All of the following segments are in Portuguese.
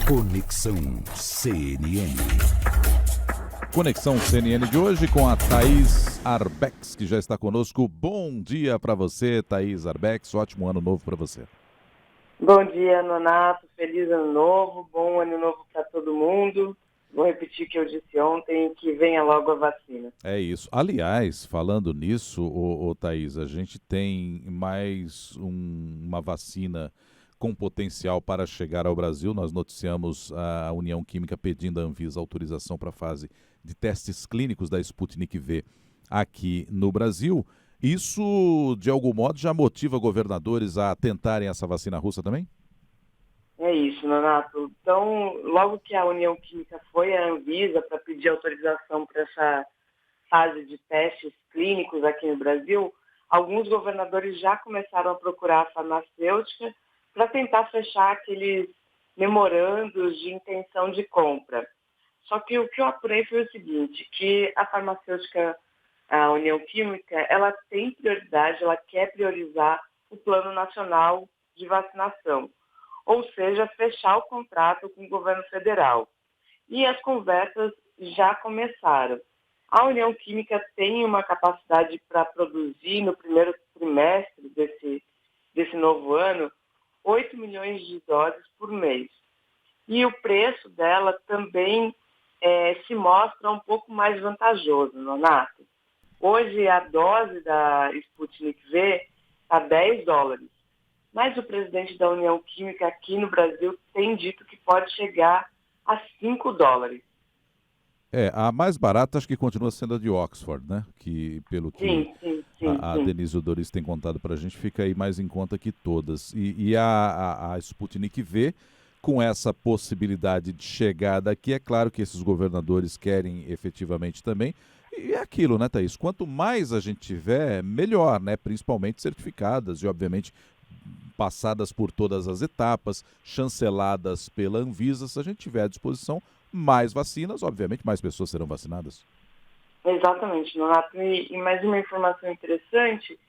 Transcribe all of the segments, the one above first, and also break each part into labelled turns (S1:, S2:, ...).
S1: Conexão CNN.
S2: Conexão CNN de hoje com a Thaís Arbex, que já está conosco. Bom dia para você, Thaís Arbex. Ótimo ano novo para você.
S3: Bom dia, Nonato. Feliz ano novo. Bom ano novo para todo mundo. Vou repetir o que eu disse ontem, que venha logo a vacina.
S2: É isso. Aliás, falando nisso, Thaís, a gente tem mais uma vacina com potencial para chegar ao Brasil. Nós noticiamos a União Química pedindo à Anvisa autorização para a fase de testes clínicos da Sputnik V aqui no Brasil. Isso, de algum modo, já motiva governadores a tentarem essa vacina russa também?
S3: É isso, Nonato. Então, logo que a União Química foi à Anvisa para pedir autorização para essa fase de testes clínicos aqui no Brasil, alguns governadores já começaram a procurar a farmacêutica para tentar fechar aqueles memorandos de intenção de compra. Só que o que eu apurei foi o seguinte, que a farmacêutica, a União Química, ela tem prioridade, ela quer priorizar o Plano Nacional de Vacinação, ou seja, fechar o contrato com o governo federal. E as conversas já começaram. A União Química tem uma capacidade para produzir no primeiro trimestre desse novo ano 8 milhões de doses por mês. E o preço dela também se mostra um pouco mais vantajoso, Nonato. Hoje a dose da Sputnik V está $10. Mas o presidente da União Química aqui no Brasil tem dito que pode chegar a $5.
S2: A mais barata acho que continua sendo a de Oxford, né? Que, pelo que a Denise Odoris tem contado para a gente, fica aí mais em conta que todas. E a Sputnik V, com essa possibilidade de chegada aqui, é claro que esses governadores querem efetivamente também. E é aquilo, né, Thaís? Quanto mais a gente tiver, melhor, né? Principalmente certificadas e, obviamente, passadas por todas as etapas, chanceladas pela Anvisa. Se a gente tiver à disposição mais vacinas, obviamente mais pessoas serão vacinadas.
S3: Exatamente, Nonato. E mais uma informação interessante,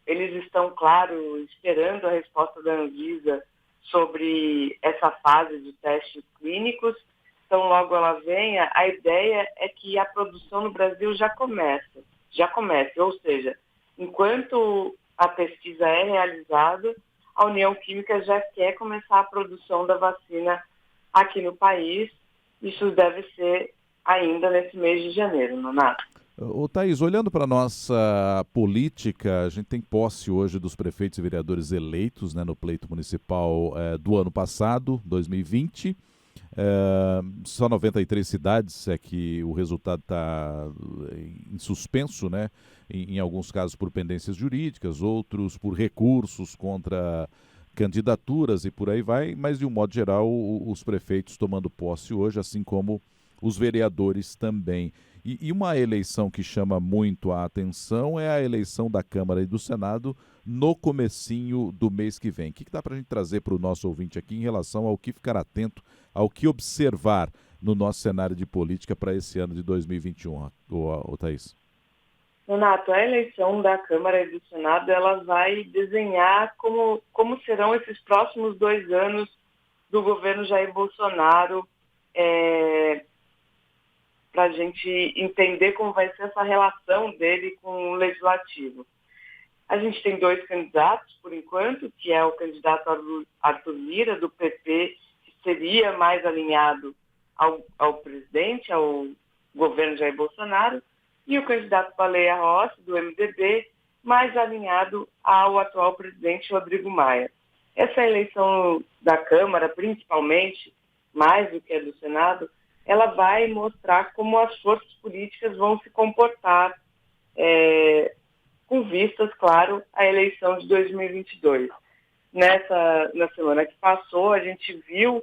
S3: eles estão, claro, esperando a resposta da Anvisa sobre essa fase de testes clínicos. Então, logo ela venha, a ideia é que a produção no Brasil já comece, ou seja, enquanto a pesquisa é realizada, a União Química já quer começar a produção da vacina aqui no país. Isso deve ser ainda nesse mês de janeiro, Nonato.
S2: Thaís, olhando para a nossa política, a gente tem posse hoje dos prefeitos e vereadores eleitos, né, no pleito municipal do ano passado, 2020. Só 93 cidades é que o resultado está em suspenso, né? Em alguns casos por pendências jurídicas, outros por recursos contra candidaturas e por aí vai, mas de um modo geral os prefeitos tomando posse hoje, assim como os vereadores também. E uma eleição que chama muito a atenção é a eleição da Câmara e do Senado no comecinho do mês que vem. O que dá para a gente trazer para o nosso ouvinte aqui em relação ao que ficar atento, ao que observar no nosso cenário de política para esse ano de 2021, Thaís?
S3: Renato, a eleição da Câmara e do Senado, ela vai desenhar como serão esses próximos 2 anos do governo Jair Bolsonaro, para a gente entender como vai ser essa relação dele com o Legislativo. A gente tem 2 candidatos, por enquanto, que é o candidato Arthur Lira, do PP, que seria mais alinhado ao presidente, ao governo Jair Bolsonaro, e o candidato Baleia Rossi, do MDB, mais alinhado ao atual presidente Rodrigo Maia. Essa eleição da Câmara, principalmente, mais do que a do Senado, ela vai mostrar como as forças políticas vão se comportar com vistas, claro, à eleição de 2022. Na semana que passou, a gente viu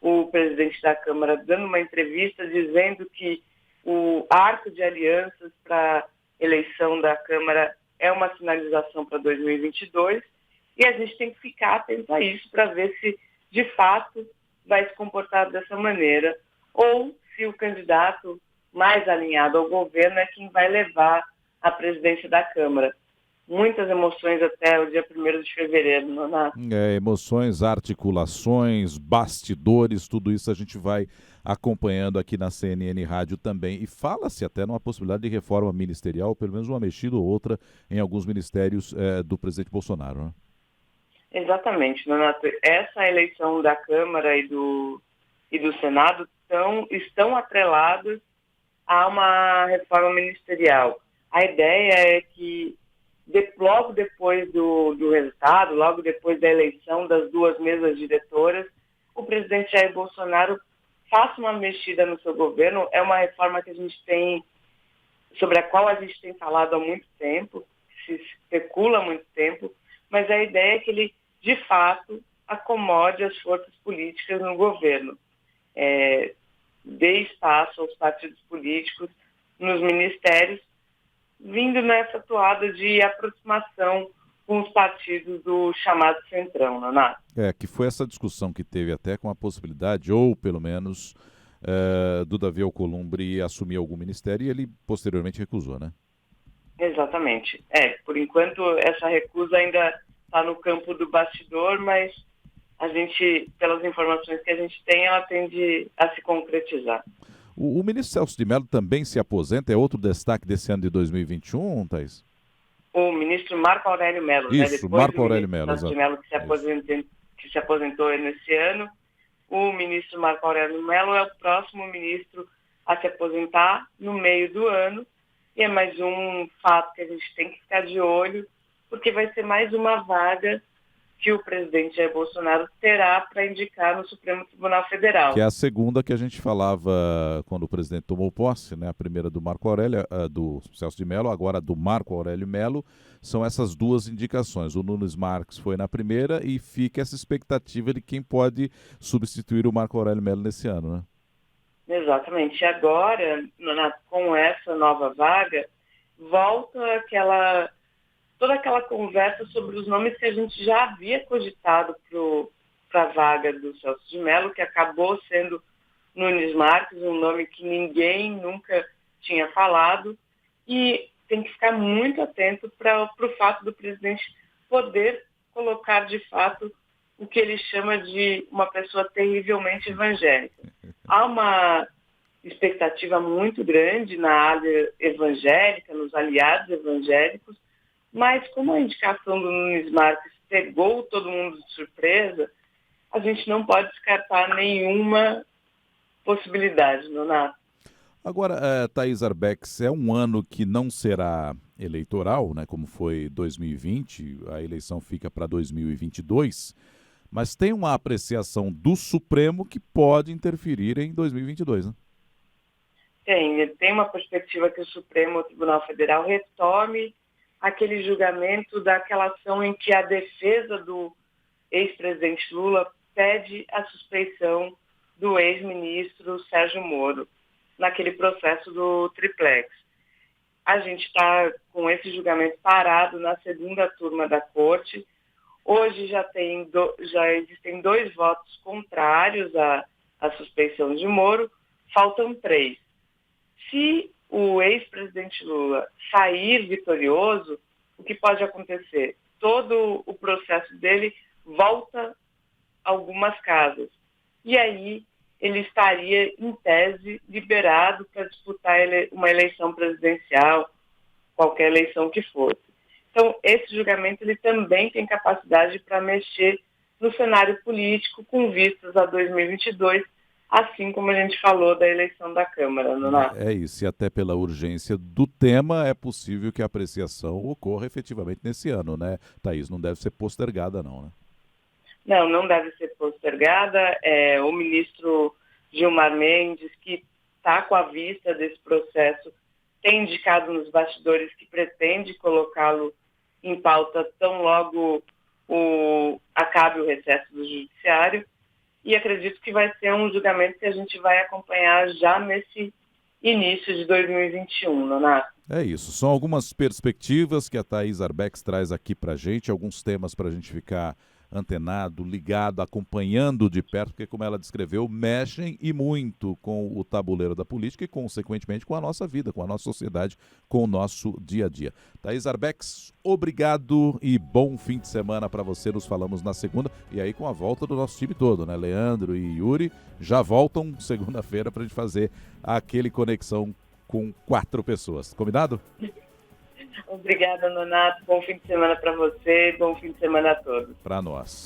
S3: o presidente da Câmara dando uma entrevista dizendo que o arco de alianças para a eleição da Câmara é uma sinalização para 2022 e a gente tem que ficar atento a isso para ver se, de fato, vai se comportar dessa maneira ou se o candidato mais alinhado ao governo é quem vai levar a presidência da Câmara. muitas emoções até o dia 1º de fevereiro, Nonato.
S2: Emoções, articulações, bastidores, tudo isso a gente vai acompanhando aqui na CNN Rádio também. E fala-se até numa possibilidade de reforma ministerial, pelo menos uma mexida ou outra em alguns ministérios do presidente Bolsonaro, né?
S3: Exatamente, Nonato. Essa eleição da Câmara e do Senado estão atreladas a uma reforma ministerial. A ideia é que logo depois do resultado, logo depois da eleição das 2 mesas diretoras, o presidente Jair Bolsonaro faça uma mexida no seu governo. É uma reforma que sobre a qual a gente tem falado há muito tempo, se especula há muito tempo, mas a ideia é que ele, de fato, acomode as forças políticas no governo. Dê espaço aos partidos políticos nos ministérios, vindo nessa toada de aproximação com os partidos do chamado Centrão, Nonato.
S2: Que foi essa discussão que teve até com a possibilidade, ou pelo menos, do Davi Alcolumbre assumir algum ministério, e ele posteriormente recusou, né?
S3: Exatamente. Por enquanto essa recusa ainda está no campo do bastidor, mas a gente, pelas informações que a gente tem, ela tende a se concretizar.
S2: O ministro Celso de Mello também se aposenta, é outro destaque desse ano de 2021, Thaís?
S3: O ministro Marco Aurélio Mello.
S2: Isso,
S3: né?
S2: Marco Aurélio Mello,
S3: Celso de Mello que se aposentou nesse ano. O ministro Marco Aurélio Mello é o próximo ministro a se aposentar no meio do ano, e é mais um fato que a gente tem que ficar de olho, porque vai ser mais uma vaga que o presidente Jair Bolsonaro terá para indicar no Supremo Tribunal Federal.
S2: Que é a segunda que a gente falava quando o presidente tomou posse, né? A primeira do Marco Aurélio, do Celso de Mello, agora do Marco Aurélio Mello. São essas 2 indicações. O Nunes Marques foi na primeira e fica essa expectativa de quem pode substituir o Marco Aurélio Mello nesse ano, né?
S3: Exatamente. Agora, com essa nova vaga, volta toda aquela conversa sobre os nomes que a gente já havia cogitado para a vaga do Celso de Mello, que acabou sendo Nunes Marques, um nome que ninguém nunca tinha falado, e tem que ficar muito atento para o fato do presidente poder colocar de fato o que ele chama de uma pessoa terrivelmente evangélica. Há uma expectativa muito grande na área evangélica, nos aliados evangélicos, mas como a indicação do Nunes Marques pegou todo mundo de surpresa, a gente não pode descartar nenhuma possibilidade, Nonato.
S2: Agora, Thaís Arbex, é um ano que não será eleitoral, né, como foi 2020, a eleição fica para 2022, mas tem uma apreciação do Supremo que pode interferir em 2022, né?
S3: Tem uma perspectiva que o Supremo Tribunal Federal retome aquele julgamento daquela ação em que a defesa do ex-presidente Lula pede a suspeição do ex-ministro Sérgio Moro naquele processo do triplex. A gente está com esse julgamento parado na segunda turma da Corte. Hoje já existem 2 votos contrários à suspeição de Moro, faltam 3. Se o ex-presidente Lula sair vitorioso, o que pode acontecer? Todo o processo dele volta algumas casas. E aí ele estaria, em tese, liberado para disputar uma eleição presidencial, qualquer eleição que fosse. Então, esse julgamento ele também tem capacidade para mexer no cenário político com vistas a 2022, assim como a gente falou da eleição da Câmara, Nonato.
S2: É isso, e até pela urgência do tema, é possível que a apreciação ocorra efetivamente nesse ano, né, Thaís? Não deve ser postergada, não, né?
S3: Não deve ser postergada. O ministro Gilmar Mendes, que está com a vista desse processo, tem indicado nos bastidores que pretende colocá-lo em pauta tão logo acabe o recesso do Judiciário. E acredito que vai ser um julgamento que a gente vai acompanhar já nesse início de 2021, Nonato.
S2: É isso, são algumas perspectivas que a Thaís Arbex traz aqui para a gente, alguns temas para a gente ficar antenado, ligado, acompanhando de perto, porque, como ela descreveu, mexem e muito com o tabuleiro da política e, consequentemente, com a nossa vida, com a nossa sociedade, com o nosso dia a dia. Thaís Arbex, obrigado e bom fim de semana para você. Nos falamos na segunda e aí com a volta do nosso time todo, né? Leandro e Yuri já voltam segunda-feira para a gente fazer aquele conexão com 4 pessoas. Combinado?
S3: Obrigada, Nonato. Bom fim de semana para você, bom fim de semana a todos.
S2: Para nós.